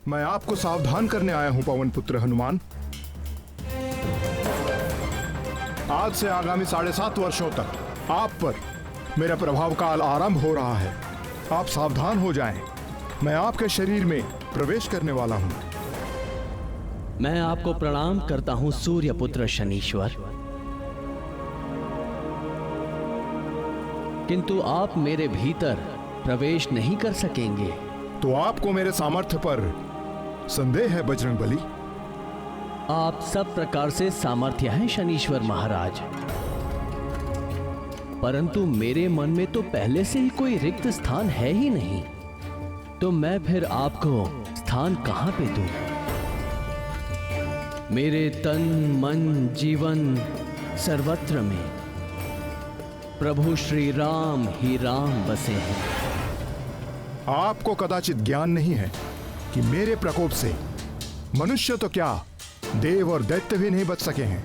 मैं आपको सावधान करने आया हूं पवन पुत्र हनुमान। आज से आगामी 7.5 वर्षों तक आप पर मेरा प्रभाव काल आरंभ हो रहा है। आप सावधान हो जाएं। मैं आपके शरीर में प्रवेश करने वाला हूं। मैं आपको प्रणाम करता हूं सूर्यपुत्र शनीश्वर, किंतु आप मेरे भीतर प्रवेश नहीं कर सकेंगे। तो आपको मेरे सामर्थ्य पर संदेह है बजरंगबली? आप सब प्रकार से सामर्थ्य हैं शनीश्वर महाराज, परंतु मेरे मन में तो पहले से ही कोई रिक्त स्थान है ही नहीं, तो मैं फिर आपको स्थान कहां पे दूं? मेरे तन मन जीवन सर्वत्र में प्रभु श्री राम ही राम बसे हैं। आपको कदाचित ज्ञान नहीं है कि मेरे प्रकोप से मनुष्य तो क्या, देव और दैत्य भी नहीं बच सके हैं।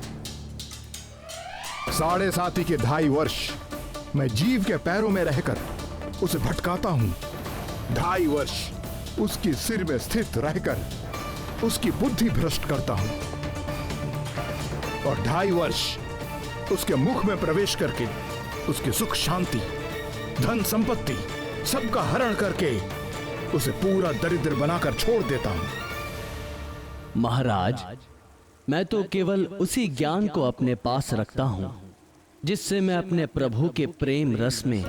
7.5 के 2.5 वर्ष मैं जीव के पैरों में रहकर उसे भटकाता हूं। 2.5 वर्ष उसकी सिर में स्थित रहकर उसकी बुद्धि भ्रष्ट करता हूं, और 2.5 वर्ष उसके मुख में प्रवेश करके उसकी सुख शांति धन संपत्ति सबका हरण करके उसे पूरा दरिद्र बनाकर छोड़ देता हूं। महाराज, मैं तो केवल उसी ज्ञान को अपने पास रखता हूं जिससे मैं अपने प्रभु के प्रेम रस में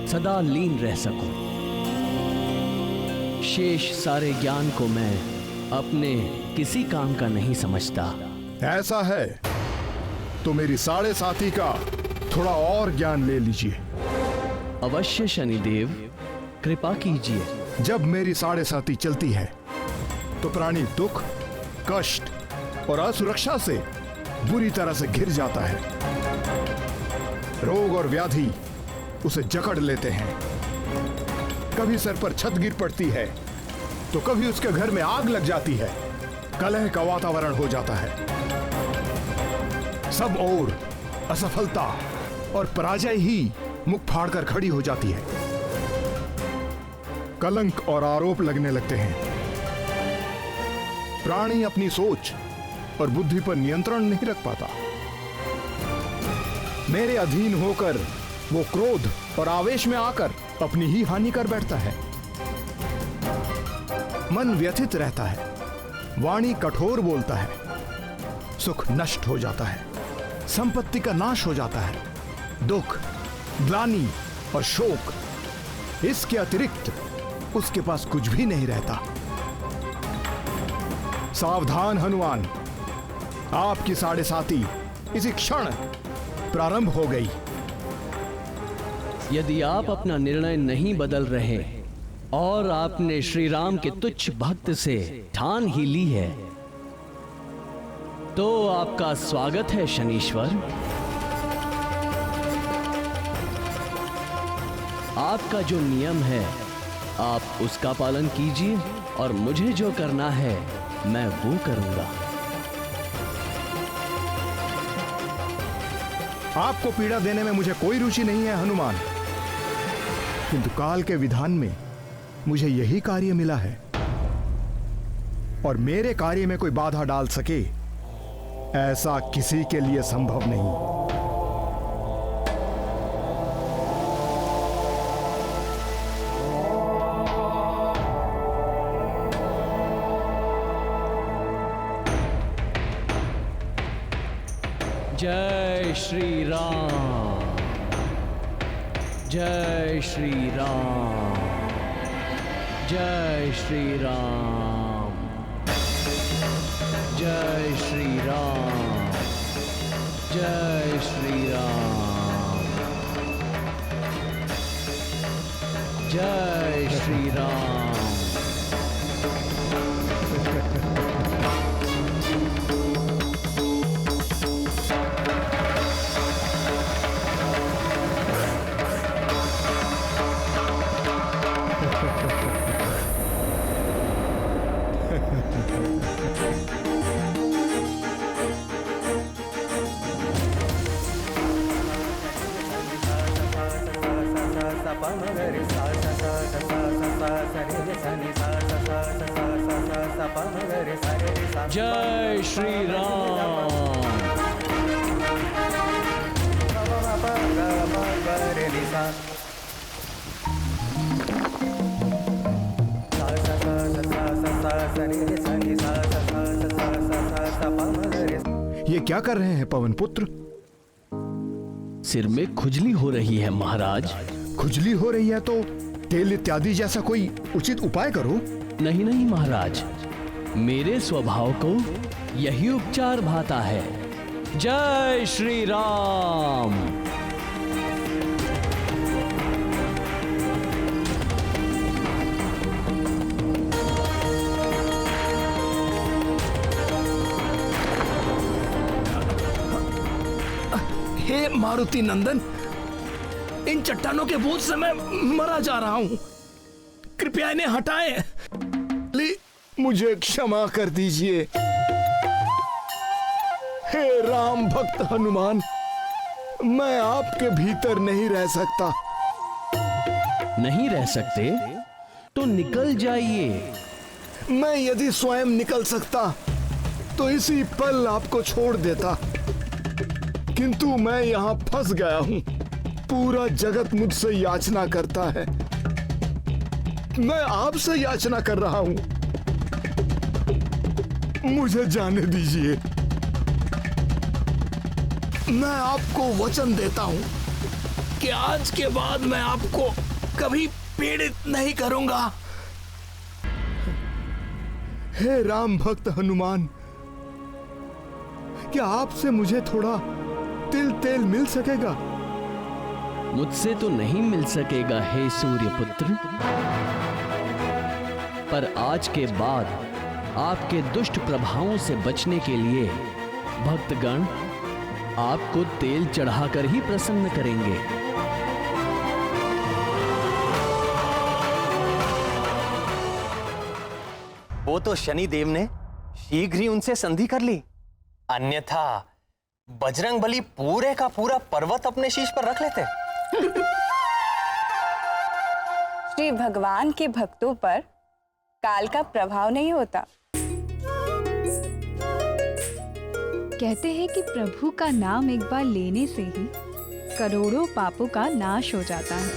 सदा लीन रह सकूं। शेष सारे ज्ञान को मैं अपने किसी काम का नहीं समझता। ऐसा है तो मेरी 7.5 का थोड़ा और ज्ञान ले लीजिए। अवश्य शनिदेव, कृपा कीजिए। जब मेरी 7.5 चलती है तो प्राणी दुख, कष्ट और असुरक्षा से बुरी तरह से घिर जाता है। रोग और व्याधि उसे जकड़ लेते हैं। कभी सर पर छत गिर पड़ती है तो कभी उसके घर में आग लग जाती है। कलह का वातावरण हो जाता है। सब ओर असफलता और पराजय ही मुख फाड़कर खड़ी हो जाती है। कलंक और आरोप लगने लगते हैं। प्राणी अपनी सोच और बुद्धि पर नियंत्रण नहीं रख पाता। मेरे अधीन होकर वो क्रोध और आवेश में आकर अपनी ही हानि कर बैठता है। मन व्यथित रहता है, वाणी कठोर बोलता है, सुख नष्ट हो जाता है, संपत्ति का नाश हो जाता है, दुख, ग्लानि और शोक, इसके अतिरिक्त उसके पास कुछ भी नहीं रहता। सावधान हनुमान, आपकी 7.5 इसी क्षण प्रारंभ हो गई। यदि आप अपना निर्णय नहीं बदल रहे और आपने श्री राम के तुच्छ भक्त से ठान ही ली है, तो आपका स्वागत है शनीश्वर। आपका जो नियम है आप उसका पालन कीजिए और मुझे जो करना है मैं वो करूंगा। आपको पीड़ा देने में मुझे कोई रुचि नहीं है हनुमान, किंतु काल के विधान में मुझे यही कार्य मिला है, और मेरे कार्य में कोई बाधा डाल सके ऐसा किसी के लिए संभव नहीं। जय श्री राम, जय श्री राम, जय श्री राम, जय श्री राम, जय श्री राम, जय Shri Ram. Sa pa ma ga re sa sa sa sa sa sa sa re जय श्री राम। ये क्या कर रहे हैं पवन पुत्र? सिर में खुजली हो रही है महाराज। खुजली हो रही है तो तेल इत्यादि जैसा कोई उचित उपाय करो। नहीं नहीं महाराज, मेरे स्वभाव को यही उपचार भाता है। जय श्री राम। हे मारुति नंदन, इन चट्टानों के बोझ से मैं मरा जा रहा हूं, कृपया इन्हें हटाएं। मुझे क्षमा कर दीजिए। हे राम भक्त हनुमान, मैं आपके भीतर नहीं रह सकता। नहीं रह सकते तो निकल जाइए। मैं यदि स्वयं निकल सकता तो इसी पल आपको छोड़ देता, किंतु मैं यहां फंस गया हूं। पूरा जगत मुझसे याचना करता है, मैं आपसे याचना कर रहा हूं। मुझे जाने दीजिए। मैं आपको वचन देता हूं कि आज के बाद मैं आपको कभी पीड़ित नहीं करूंगा। हे राम भक्त हनुमान, क्या आपसे मुझे थोड़ा तिल तेल मिल सकेगा? मुझसे तो नहीं मिल सकेगा हे सूर्यपुत्र, पर आज के बाद आपके दुष्ट प्रभावों से बचने के लिए भक्तगण आपको तेल चढ़ाकर ही प्रसन्न करेंगे। वो तो शनिदेव ने शीघ्र ही उनसे संधि कर ली, अन्यथा बजरंगबली पूरे का पूरा पर्वत अपने शीश पर रख लेते। श्री भगवान के भक्तों पर काल का प्रभाव नहीं होता। कहते हैं कि प्रभु का नाम एक बार लेने से ही करोड़ों पापों का नाश हो जाता है।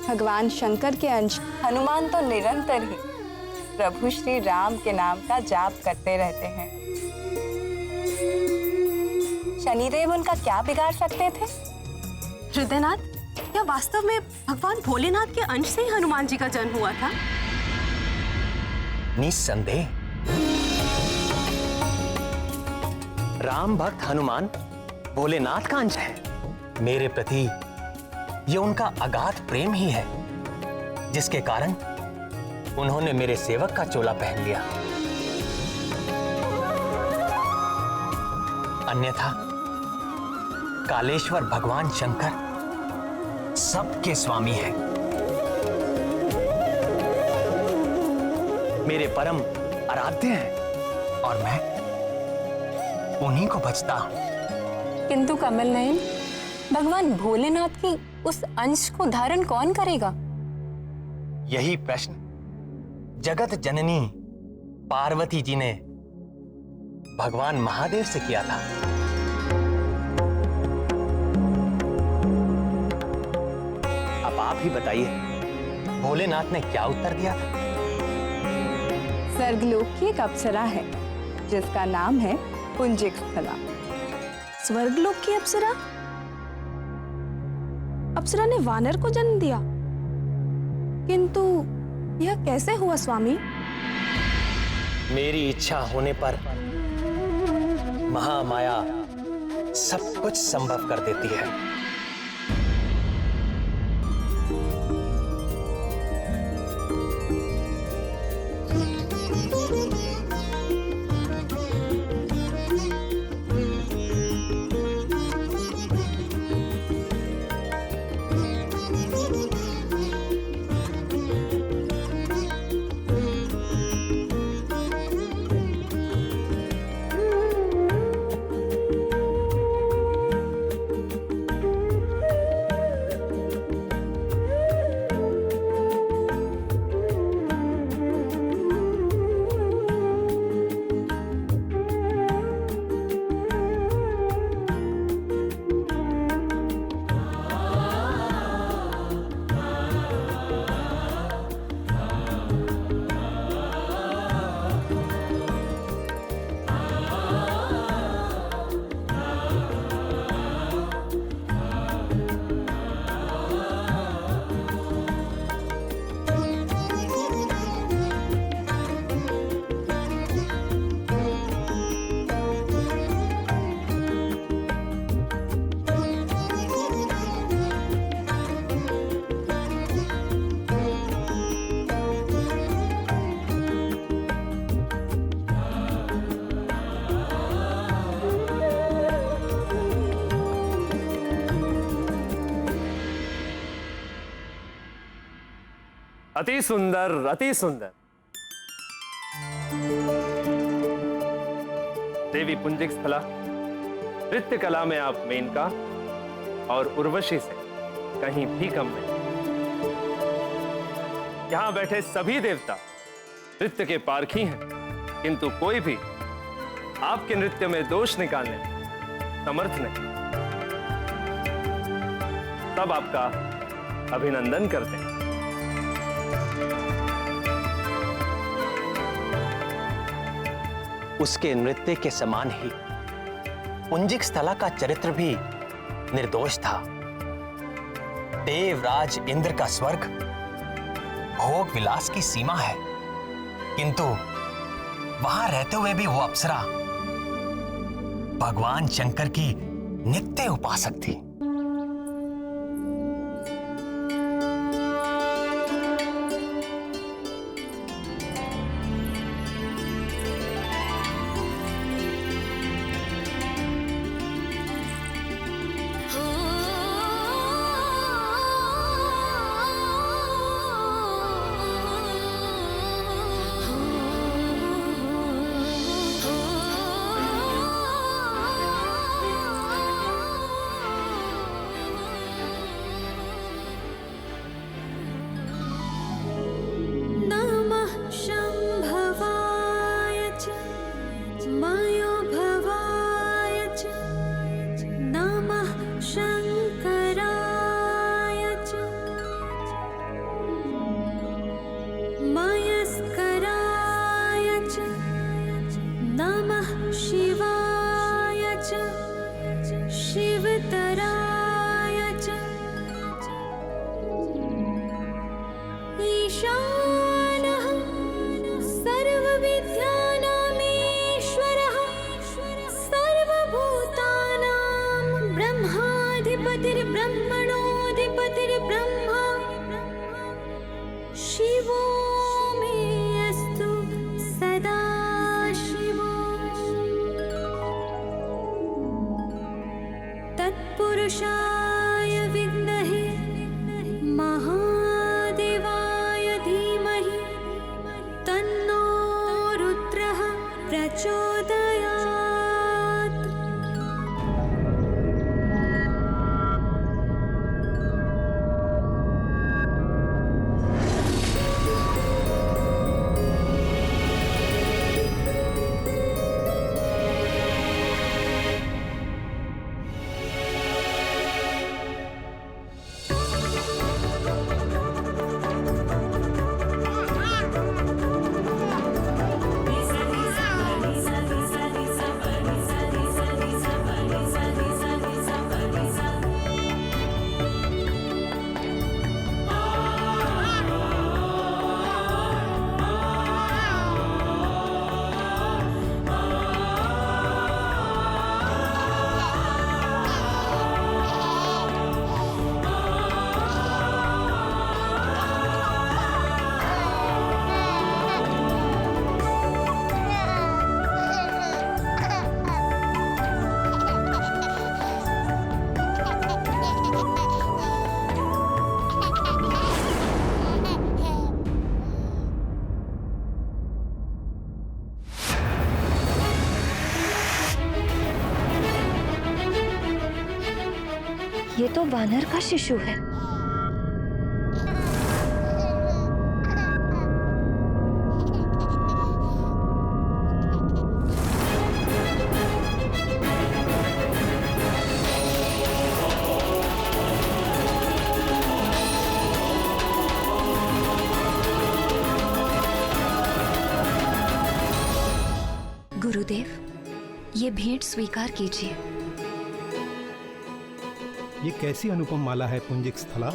भगवान शंकर के अंश हनुमान तो निरंतर ही प्रभु श्री राम के नाम का जाप करते रहते हैं। शनिदेव उनका क्या बिगाड़ सकते थे? हृदयनाथ, क्या वास्तव में भगवान भोलेनाथ के अंश से ही हनुमान जी का जन्म हुआ था? निस्संदेह राम भक्त हनुमान भोलेनाथ का अंश है। मेरे प्रति ये उनका अगाध प्रेम ही है, जिसके कारण उन्होंने मेरे सेवक का चोला पहन लिया। अन्यथा कालेश्वर भगवान शंकर सबके स्वामी हैं, मेरे परम आराध्य हैं और मैं उन्हीं को भजता हूं। किंतु कमल नयन, भगवान भोलेनाथ की उस अंश को धारण कौन करेगा? यही प्रश्न जगत जननी पार्वती जी ने भगवान महादेव से किया था। अब आप ही बताइए, भोलेनाथ ने क्या उत्तर दिया था? स्वर्गलोक की एक अप्सरा है जिसका नाम है पुंजिक स्थला। स्वर्गलोक की अप्सरा? अप्सरा ने वानर को जन्म दिया, किंतु यह कैसे हुआ स्वामी? मेरी इच्छा होने पर महामाया सब कुछ संभव कर देती है। अति सुंदर, अति सुंदर। देवी पुंजिक स्थला, नृत्य कला में आप मेनका और उर्वशी से कहीं भी कम नहीं। यहां बैठे सभी देवता नृत्य के पारखी हैं, किंतु कोई भी आपके नृत्य में दोष निकालने में समर्थ नहीं। सब आपका अभिनंदन करते हैं। उसके नृत्य के समान ही पुंजिक स्थला का चरित्र भी निर्दोष था। देवराज इंद्र का स्वर्ग भोग विलास की सीमा है, किंतु वहां रहते हुए भी वो अप्सरा भगवान शंकर की नित्य उपासक थी। तत्पुरुषाय विद्महे महादेवाय धीमहि तन्नो रुद्रः प्रचोदयात्। ये तो वानर का शिशु है। गुरुदेव, ये भेंट स्वीकार कीजिए। ये कैसी अनुपम माला है पुंजिक स्थला।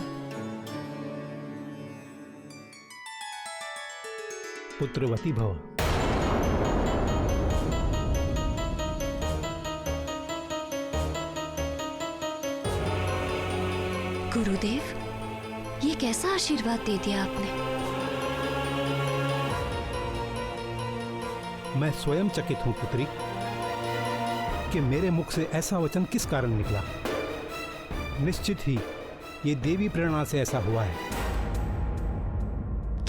पुत्रवती भव। गुरुदेव, ये कैसा आशीर्वाद दे दिया आपने। मैं स्वयं चकित हूं पुत्री कि मेरे मुख से ऐसा वचन किस कारण निकला। निश्चित ही ये देवी प्रेरणा से ऐसा हुआ है।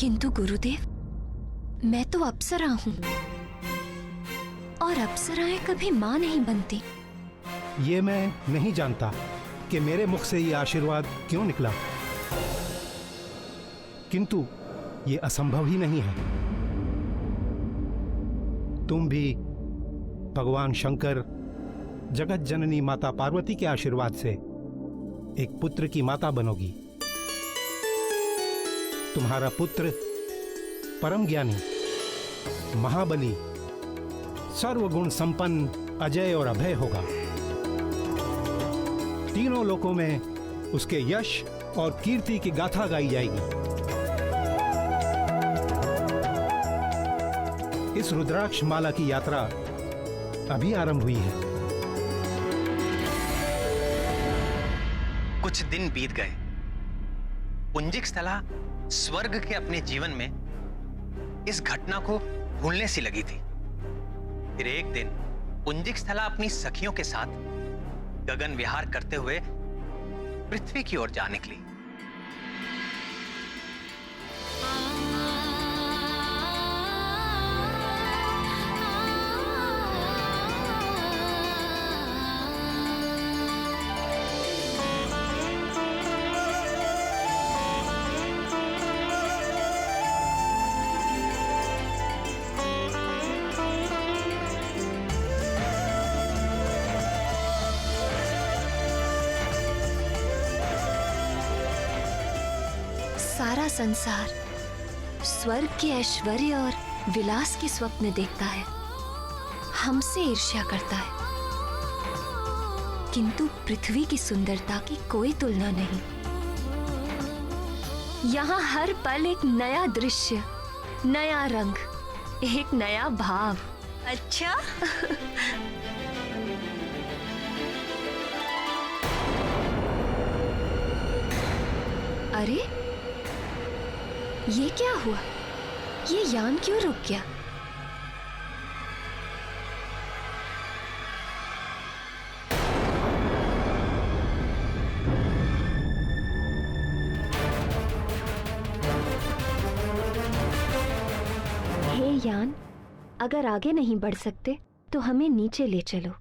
किंतु गुरुदेव, मैं तो अप्सरा हूँ और अप्सराएं कभी माँ नहीं बनती। ये मैं नहीं जानता कि मेरे मुख से ये आशीर्वाद क्यों निकला, किंतु ये असंभव ही नहीं है। तुम भी भगवान शंकर, जगत जननी माता पार्वती के आशीर्वाद से एक पुत्र की माता बनोगी। तुम्हारा पुत्र परम ज्ञानी, महाबली, सर्वगुण संपन्न, अजय और अभय होगा। तीनों लोकों में उसके यश और कीर्ति की गाथा गाई जाएगी। इस रुद्राक्ष माला की यात्रा अभी आरंभ हुई है। कुछ दिन बीत गए। पुंजिक स्थला स्वर्ग के अपने जीवन में इस घटना को भूलने सी लगी थी। फिर एक दिन पुंजिक स्थला अपनी सखियों के साथ गगन विहार करते हुए पृथ्वी की ओर जा निकली। सारा संसार स्वर्ग के ऐश्वर्य और विलास के स्वप्न देखता है, हमसे ईर्ष्या करता है, किंतु पृथ्वी की सुंदरता की कोई तुलना नहीं। यहाँ हर पल एक नया दृश्य, नया रंग, एक नया भाव। अच्छा अरे ये क्या हुआ? ये यान क्यों रुक गया? हे यान, अगर आगे नहीं बढ़ सकते तो हमें नीचे ले चलो।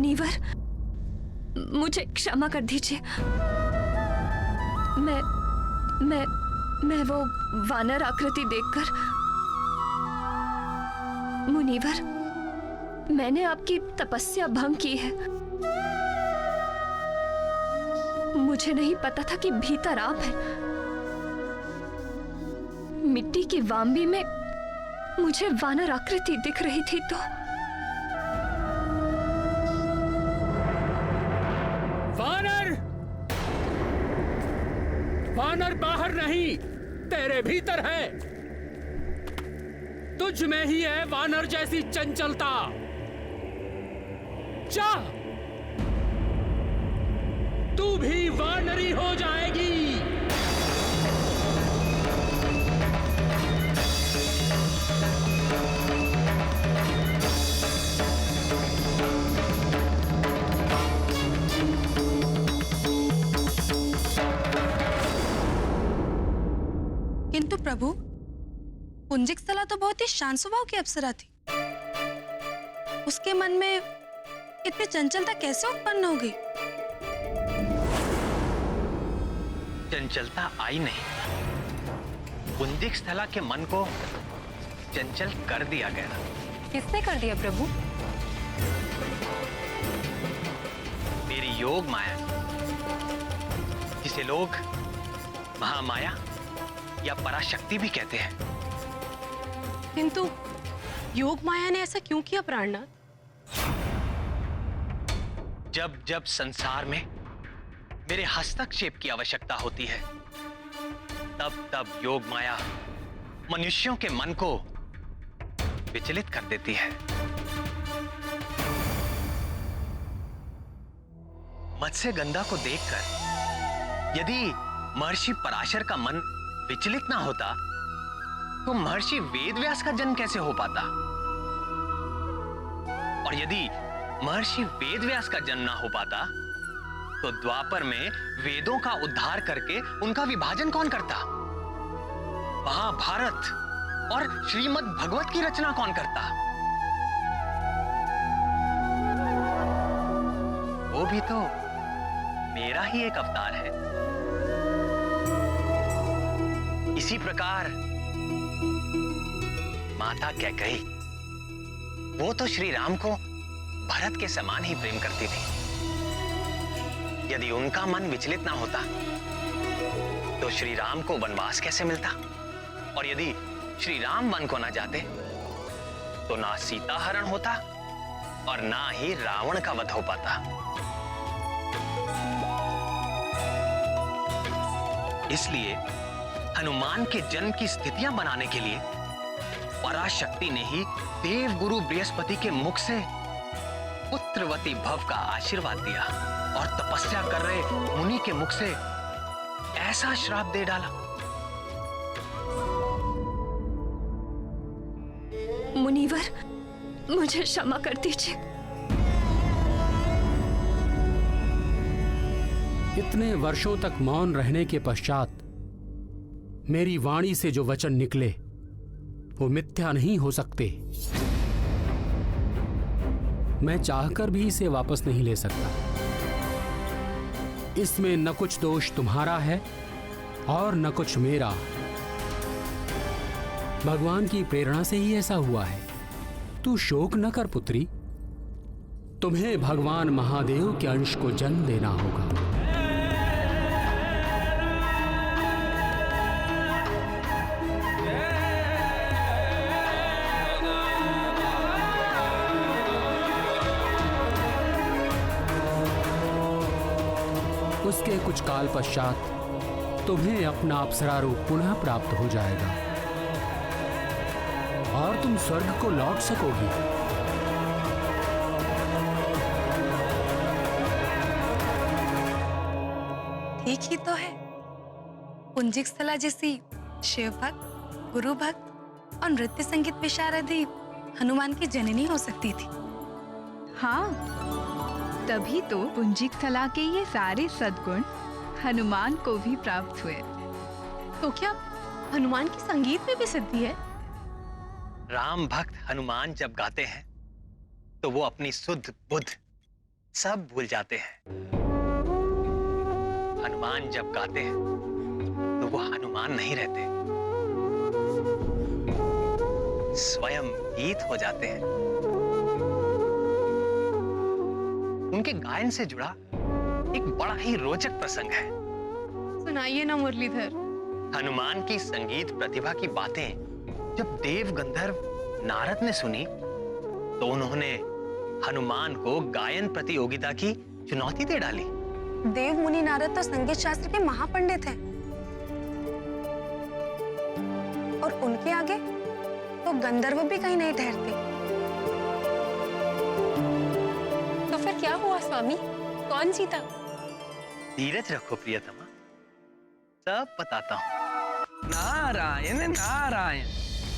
मुनीवर, मुझे क्षमा कर दीजिए। मैं वो वानर आकृति देखकर, मुनीवर, मैंने आपकी तपस्या भंग की है। मुझे नहीं पता था कि भीतर आप हैं। मिट्टी की वाम्बी में मुझे वानर आकृति दिख रही थी तो वानर बाहर नहीं, तेरे भीतर है। तुझ में ही है वानर जैसी चंचलता। जा, तू भी वानरी हो जाएगी। किंतु प्रभु, पुंजिक स्थला तो बहुत ही शांत स्वभाव की अप्सरा थी। उसके मन में इतनी चंचलता कैसे उत्पन्न हो गई? चंचलता आई नहीं, पुंजिक स्थला के मन को चंचल कर दिया गया। किसने कर दिया प्रभु? मेरी योग माया, जिसे लोग महामाया या पराशक्ति भी कहते हैं। किंतु योग माया ने ऐसा क्यों किया प्राणनाथ? जब जब संसार में मेरे हस्तक्षेप की आवश्यकता होती है, तब तब योग माया मनुष्यों के मन को विचलित कर देती है। मत्स्य गंधा को देखकर यदि महर्षि पराशर का मन विचलित ना होता तो महर्षि वेदव्यास का जन्म कैसे हो पाता? और यदि महर्षि वेदव्यास का जन्म ना हो पाता तो द्वापर में वेदों का उद्धार करके उनका विभाजन कौन करता? महाभारत और श्रीमद् भगवत की रचना कौन करता? वो भी तो मेरा ही एक अवतार है। इसी प्रकार माता कैकेयी, वो तो श्री राम को भरत के समान ही प्रेम करती थी। यदि उनका मन विचलित ना होता तो श्री राम को वनवास कैसे मिलता? और यदि श्री राम वन को ना जाते तो ना सीता हरण होता और ना ही रावण का वध हो पाता। इसलिए हनुमान के जन्म की स्थितियां बनाने के लिए पराशक्ति ने ही देव गुरु बृहस्पति के मुख से पुत्रवती भव का आशीर्वाद दिया और तपस्या कर रहे मुनि के मुख से ऐसा श्राप दे डाला। मुनीवर, मुझे क्षमा कर दीजिए। इतने वर्षों तक मौन रहने के पश्चात मेरी वाणी से जो वचन निकले वो मिथ्या नहीं हो सकते। मैं चाहकर भी इसे वापस नहीं ले सकता। इसमें न कुछ दोष तुम्हारा है और न कुछ मेरा। भगवान की प्रेरणा से ही ऐसा हुआ है। तू शोक न कर पुत्री, तुम्हें भगवान महादेव के अंश को जन्म देना होगा। उसके कुछ काल पश्चात तुम्हें अपना अप्सरा रूप पुनः प्राप्त हो जाएगा और तुम स्वर्ग को लौट सकोगी। ठीक ही तो है। पुंजिक स्थला जैसी शिव भक्त, गुरु भक्त और नृत्य संगीत विशारदी हनुमान की जननी हो सकती थी। हाँ, तभी तो पुंजिक स्थला के ये सारे सद्गुण हनुमान को भी प्राप्त हुए। तो क्या हनुमान की संगीत में भी सिद्धि है? राम भक्त हनुमान जब गाते हैं तो वो अपनी सुध बुध सब भूल जाते हैं। हनुमान जब गाते हैं तो वो हनुमान नहीं रहते, स्वयं गीत हो जाते हैं। उनके गायन से जुड़ा एक बड़ा ही रोचक प्रसंग है। सुनाइए ना मुरलीधर। हनुमान की संगीत प्रतिभा की बातें जब देव गंधर्व नारद ने सुनी तो उन्होंने हनुमान को गायन प्रतियोगिता की चुनौती दे डाली। देव मुनि नारद तो संगीत शास्त्र के महापंडित हैं और उनके आगे तो गंधर्व भी कहीं नहीं ठहरते। तो फिर क्या हुआ स्वामी, कौन जीता? धीरज रखो प्रियतमा, सब बताता हूँ। नारायण नारायण।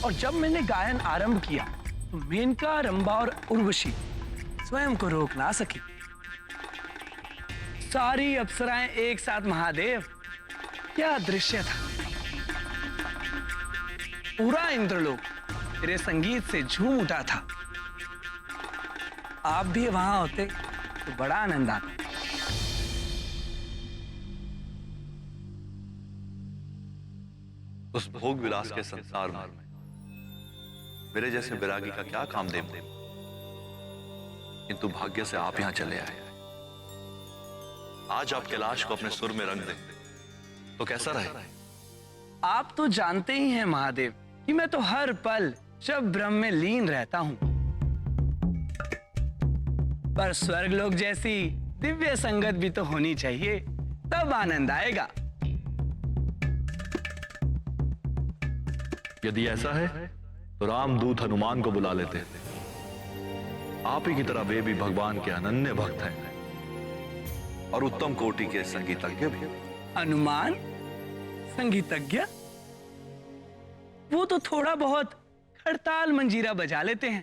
और जब मैंने गायन आरंभ किया तो मेनका, रंभा और उर्वशी स्वयं को रोक ना सकी। सारी अप्सराएं एक साथ महादेव, क्या दृश्य था। पूरा इंद्रलोक तेरे संगीत से झूम उठा था। आप भी वहां होते तो बड़ा आनंद आता। उस भोग विलास के संसार में मेरे जैसे विरागी का क्या काम देव, किंतु भाग्य से आप यहां चले आए। आज आप कैलाश को अपने सुर में रंग दें तो कैसा रहे? आप तो जानते ही हैं महादेव कि मैं तो हर पल शब ब्रह्म में लीन रहता हूं, पर स्वर्गलोक जैसी दिव्य संगत भी तो होनी चाहिए, तब आनंद आएगा। यदि ऐसा है तो रामदूत हनुमान को बुला लेते हैं। आप ही की तरह वे भी भगवान के अनन्य भक्त हैं और उत्तम कोटि के संगीतज्ञ भी। हनुमान संगीतज्ञ? वो तो थोड़ा बहुत खड़ताल मंजीरा बजा लेते हैं,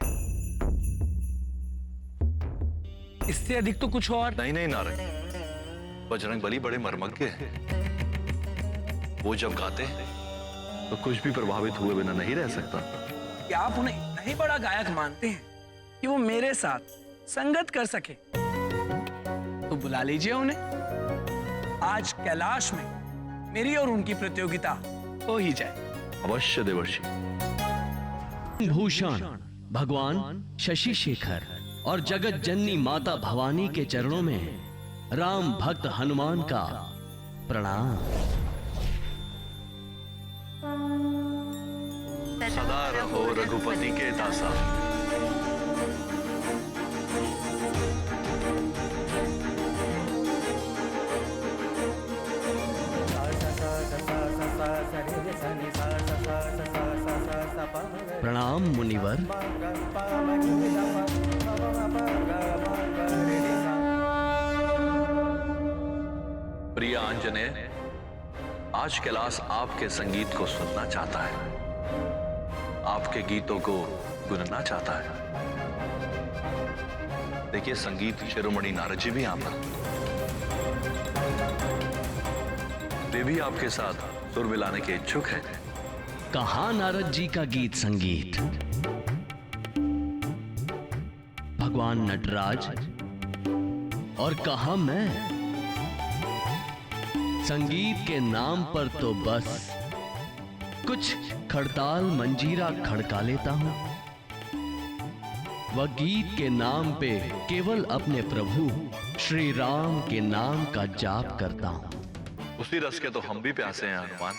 इससे अधिक तो कुछ और नहीं। नहीं नारायण, बजरंग बली बड़े मर्मज्ञ हैं। वो जब गाते हैं तो कुछ भी प्रभावित हुए बिना नहीं रह सकता। क्या आप उन्हें इतना ही बड़ा गायक मानते हैं कि वो मेरे साथ संगत कर सके? तो बुला लीजिए उन्हें। आज कैलाश में मेरी और उनकी प्रतियोगिता हो ही जाए। अवश्य देवर्षि। भूषण भगवान शशि शेखर और जगत जननी माता भवानी के चरणों में राम भक्त हनुमान का प्रणाम। सदा रहो रघुपति के दासा। प्रणाम मुनिवर। प्रिय आंजनेय, आज कैलाश आपके संगीत को सुनना चाहता है, आपके गीतों को गुनना चाहता है। देखिए, संगीत शिरोमणि नारद जी भी यहाँ पर, वे भी आपके साथ सुर मिलाने के इच्छुक हैं। कहाँ नारद जी का गीत संगीत? भगवान नटराज और कहाँ मैं? संगीत के नाम पर तो बस कुछ खड़ताल मंजीरा खड़का लेता हूं। वह गीत के नाम पे केवल अपने प्रभु श्री राम के नाम का जाप करता हूं। उसी रस के तो हम भी प्यासे हैं हनुमान।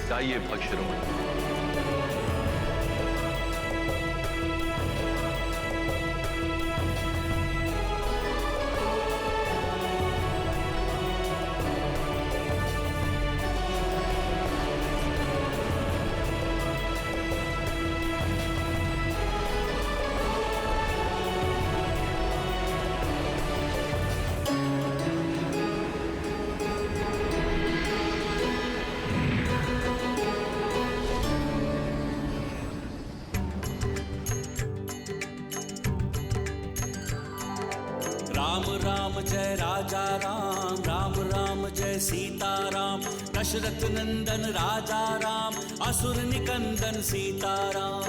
चाहिए भक्त शिरोमणि। राम राम जय राजा राम, राम राम जय सीता राम। दशरथ नंदन राजा राम, असुर निकंदन सीता राम।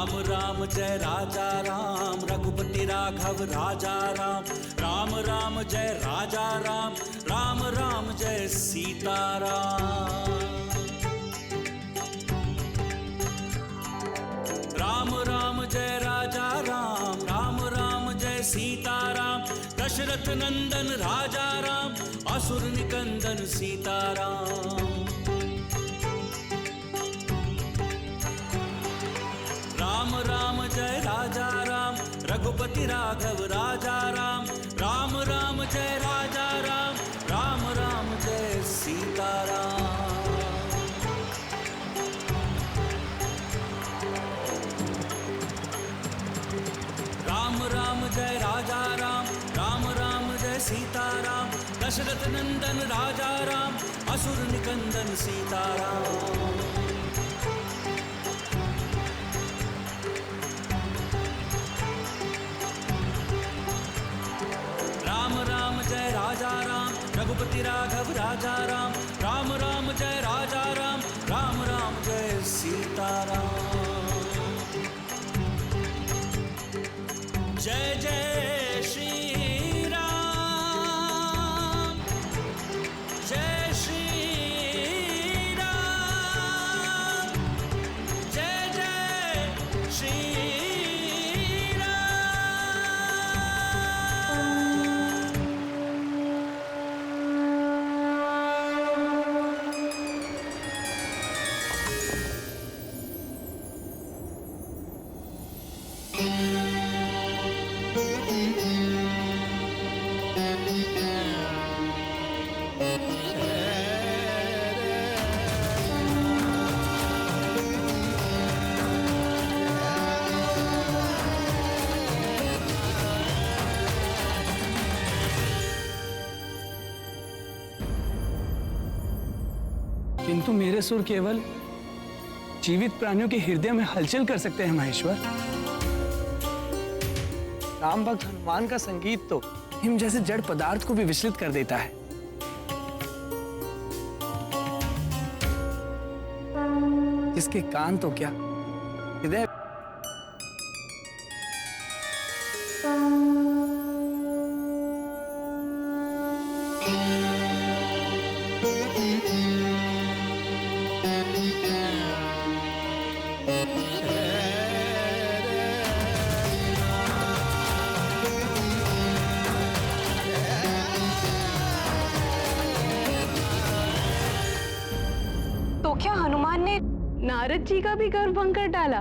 राम राम जय राजा राम, रघुपति राघव राजा राम। राम राम जय राजा राम, राम राम जय सीताराम। राम राम जय राजा राम, राम राम जय सीताराम। दशरथ नंदन राजा राम, असुर निकंदन सीताराम। राम राम जय राजा राम, रघुपति राघव राजा राम। राम राम जय राजा राम, राम राम जय सीताराम। राम राम जय राजा राम, राम राम जय सीताराम। दशरथ नंदन राजा राम, असुर निकंदन सीताराम। राम राम जय राजा राम, रघुपति राघव राजा राम। राम राम जय राजा राम, राम राम जय सीताराम। जय जय श्री राम, जय श्री राम, जय जय श्री किंतु मेरे सुर केवल जीवित प्राणियों के हृदय में हलचल कर सकते हैं महेश्वर। राम भक्त हनुमान का संगीत तो हिम जैसे जड़ पदार्थ को भी विचलित कर देता है। जिसके कान तो क्या हृदय तो क्या हनुमान ने नारद जी का भी गर्व भंग कर डाला?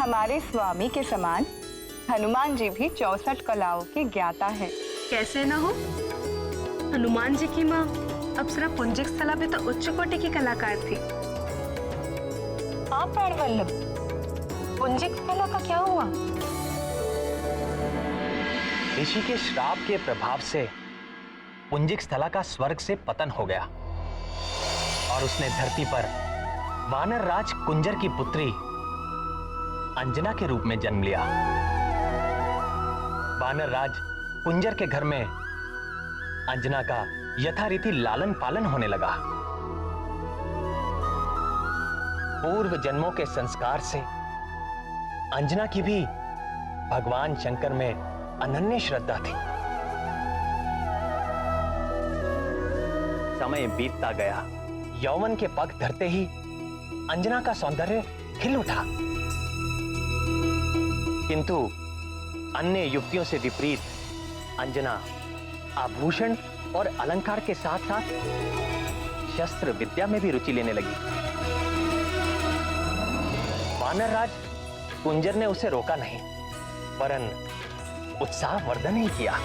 हमारे स्वामी के समान हनुमान जी भी 64 कलाओं के ज्ञाता है। कैसे न हो, हनुमान जी की माँ अप्सरा पुंजिक स्थला भी तो उच्च कोटि की कलाकार थी। हाँ प्राणवल्लभ, पुंजिक स्थला का क्या हुआ? ऋषि के श्राप के प्रभाव से पुंजिक स्थला का स्वर्ग से पतन हो गया और उसने धरती पर वानर राज कुंजर की पुत्री अंजना के रूप में जन्म लिया। वानर राज कुंजर के घर में अंजना का यथारीति लालन पालन होने लगा। पूर्व जन्मों के संस्कार से अंजना की भी भगवान शंकर में अनन्य श्रद्धा थी। समय बीतता गया, यौवन के पग धरते ही अंजना का सौंदर्य खिल उठा, किंतु अन्य युवतियों से विपरीत अंजना आभूषण और अलंकार के साथ साथ शस्त्र विद्या में भी रुचि लेने लगी। वानरराज कुंजर ने उसे रोका नहीं, वरन उत्साहवर्धन ही किया।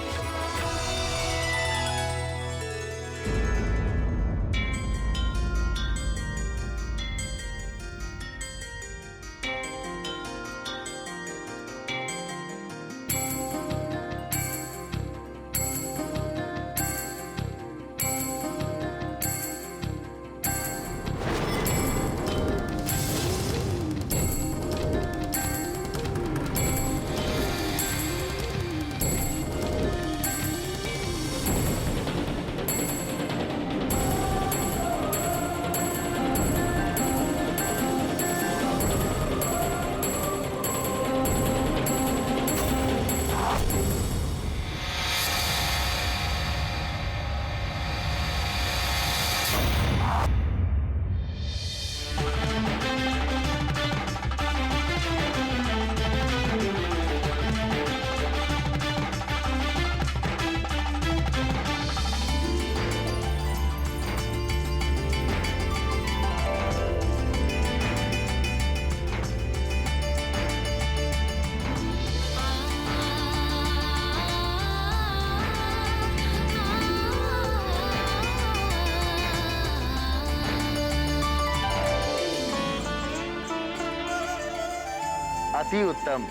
अति उत्तम,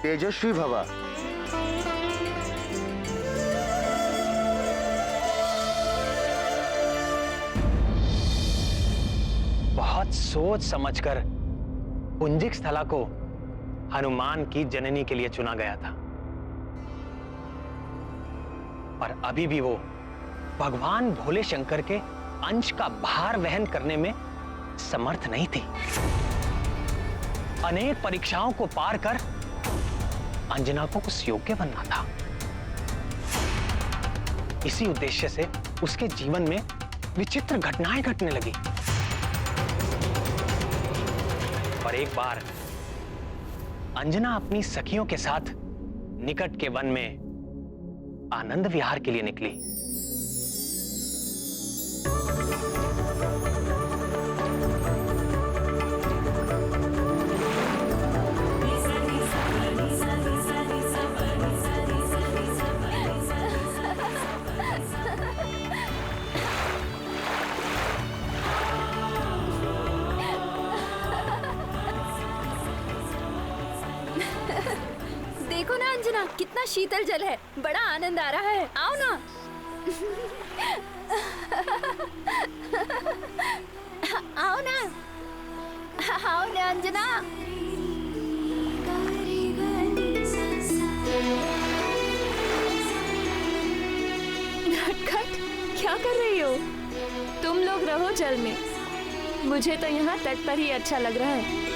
तेजस्वी भवा। बहुत सोच समझकर पुंजिक स्थला को हनुमान की जननी के लिए चुना गया था, पर अभी भी वो भगवान भोले शंकर के अंश का भार वहन करने में समर्थ नहीं थी। अनेक परीक्षाओं को पार कर अंजना को उस योग्य बनना था। इसी उद्देश्य से उसके जीवन में विचित्र घटनाएं घटने लगी। पर एक बार अंजना अपनी सखियों के साथ निकट के वन में आनंद विहार के लिए निकली। देखो ना अंजना, कितना शीतल जल है, बड़ा आनंद आ रहा है। आओ ना। आओ ना, आओ ना अंजना। नटखट, क्या कर रही हो? तुम लोग रहो जल में, मुझे तो यहाँ तट पर ही अच्छा लग रहा है।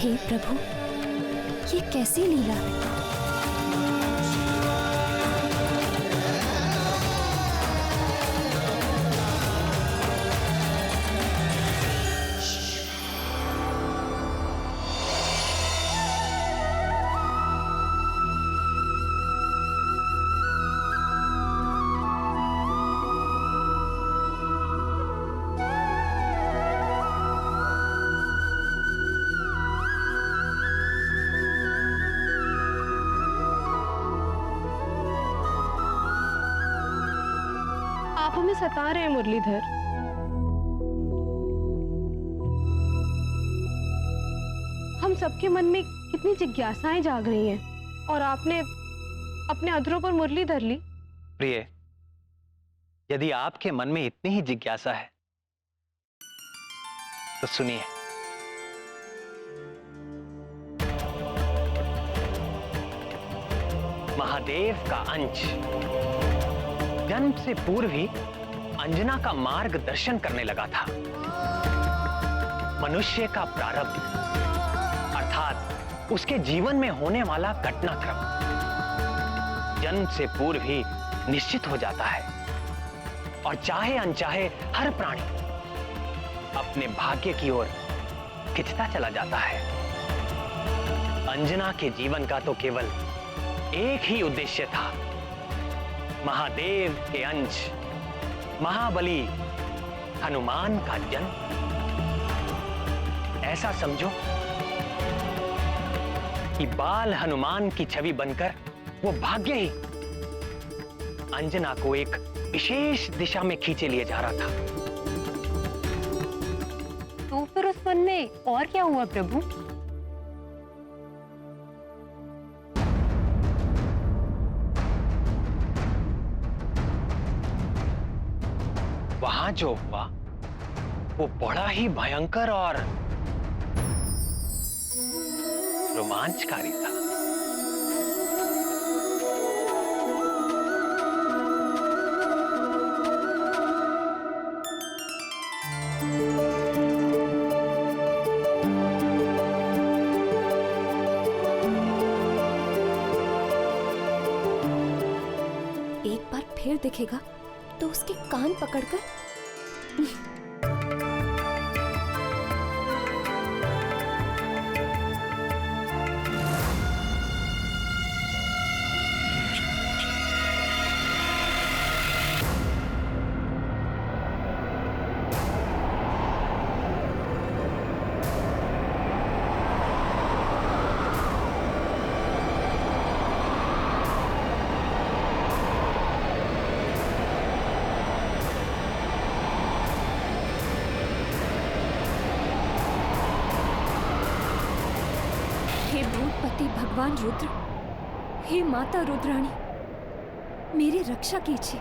हे प्रभु, ये कैसी लीला है? आप हमें सता रहे हैं मुरलीधर। हम सबके मन में कितनी जिज्ञासाएं जाग रही हैं और आपने अपने अधरों पर मुरली धर ली। प्रिय, यदि आपके मन में इतनी ही जिज्ञासा है तो सुनिए। महादेव का अंश जन्म से पूर्व ही अंजना का मार्गदर्शन करने लगा था। मनुष्य का प्रारब्ध अर्थात उसके जीवन में होने वाला घटनाक्रम जन्म से पूर्व ही निश्चित हो जाता है और चाहे अनचाहे हर प्राणी अपने भाग्य की ओर खिंचता चला जाता है। अंजना के जीवन का तो केवल एक ही उद्देश्य था, महादेव के अंश महाबली हनुमान का जन्म। ऐसा समझो कि बाल हनुमान की छवि बनकर वो भाग्य ही अंजना को एक विशेष दिशा में खींचे लिए जा रहा था। तो फिर उस वन में और क्या हुआ प्रभु? वहां जो हुआ वो बड़ा ही भयंकर और रोमांचकारी था। एक बार फिर दिखेगा तो उसके कान पकड़कर भगवान रुद्र, हे माता रुद्राणी, मेरी रक्षा कीजिए।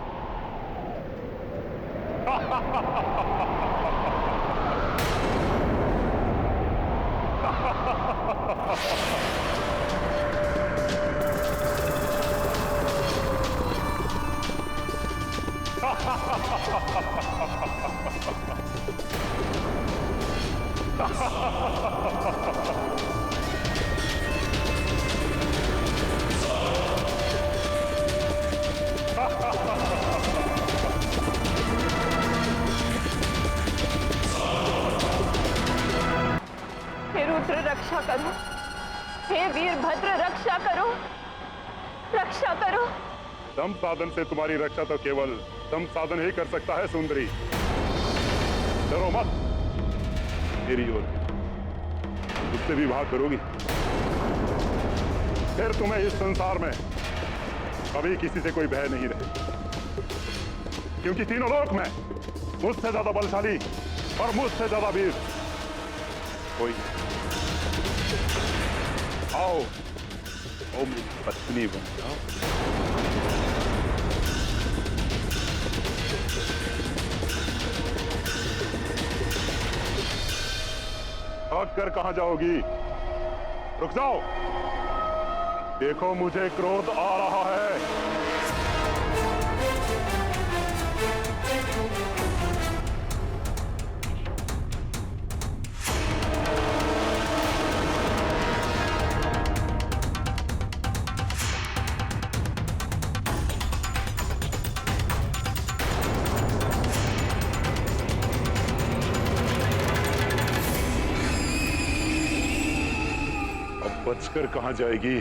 हे रुद्र रक्षा करो, हे वीरभद्र रक्षा करो, रक्षा करो। दम साधन से तुम्हारी रक्षा तो केवल दम साधन ही कर सकता है सुंदरी। डरो मत, मेरी ओर उससे विवाह करोगी फिर तुम्हें इस संसार में कभी किसी से कोई भय नहीं रहे, क्योंकि तीनों लोक में मुझसे ज्यादा बलशाली और मुझसे ज्यादा वीर कोई नहीं। आओ, ओ मेरी पत्नी बन जाओ। भाग कर कहां जाओगी? रुक जाओ, देखो मुझे क्रोध आ रहा है। बचकर कहां जाएगी।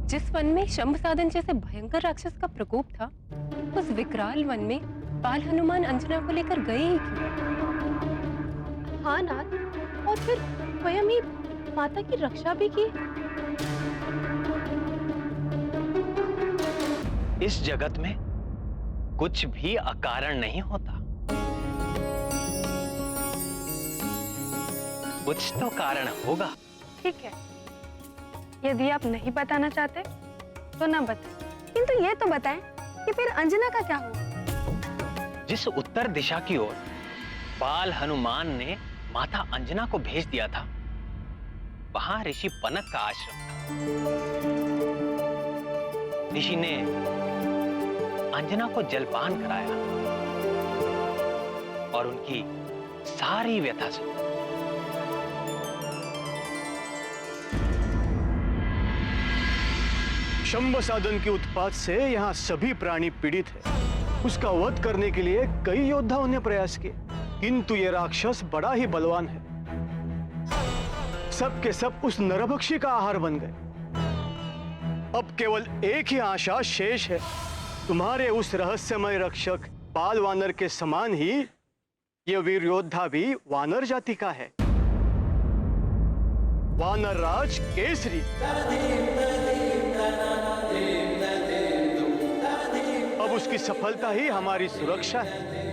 जिस वन में शंभ साधन जैसे भयंकर राक्षस का प्रकोप था, उस विकराल वन में बाल हनुमान अंजना को लेकर गए ही क्यों? हाँ नाथ, और फिर स्वयं ही माता की रक्षा भी की। इस जगत में कुछ भी अकारण नहीं होता, कुछ तो कारण होगा। ठीक है, यदि आप नहीं बताना चाहते तो ना बताएं, किंतु ये तो बताएं कि फिर अंजना का क्या हुआ? जिस उत्तर दिशा की ओर बाल हनुमान ने माता अंजना को भेज दिया था, वहां ऋषि पनक का आश्रम था। ऋषि ने अंजना को जलपान कराया और उनकी सारी व्यथा सुनी। शंभ साधन के उत्पात से यहाँ सभी प्राणी पीड़ित हैं। उसका वध करने के लिए कई योद्धाओं ने प्रयास किए, किंतु ये राक्षस बड़ा ही बलवान है। सब के सब उस नरभक्षी का आहार बन गए। अब केवल एक ही आशा शेष है, तुम्हारे उस रहस्यमय रक्षक बाल वानर के समान ही ये वीर योद्धा भी वानर जाति का है, वानर राज केसरी। अब उसकी सफलता ही हमारी सुरक्षा है।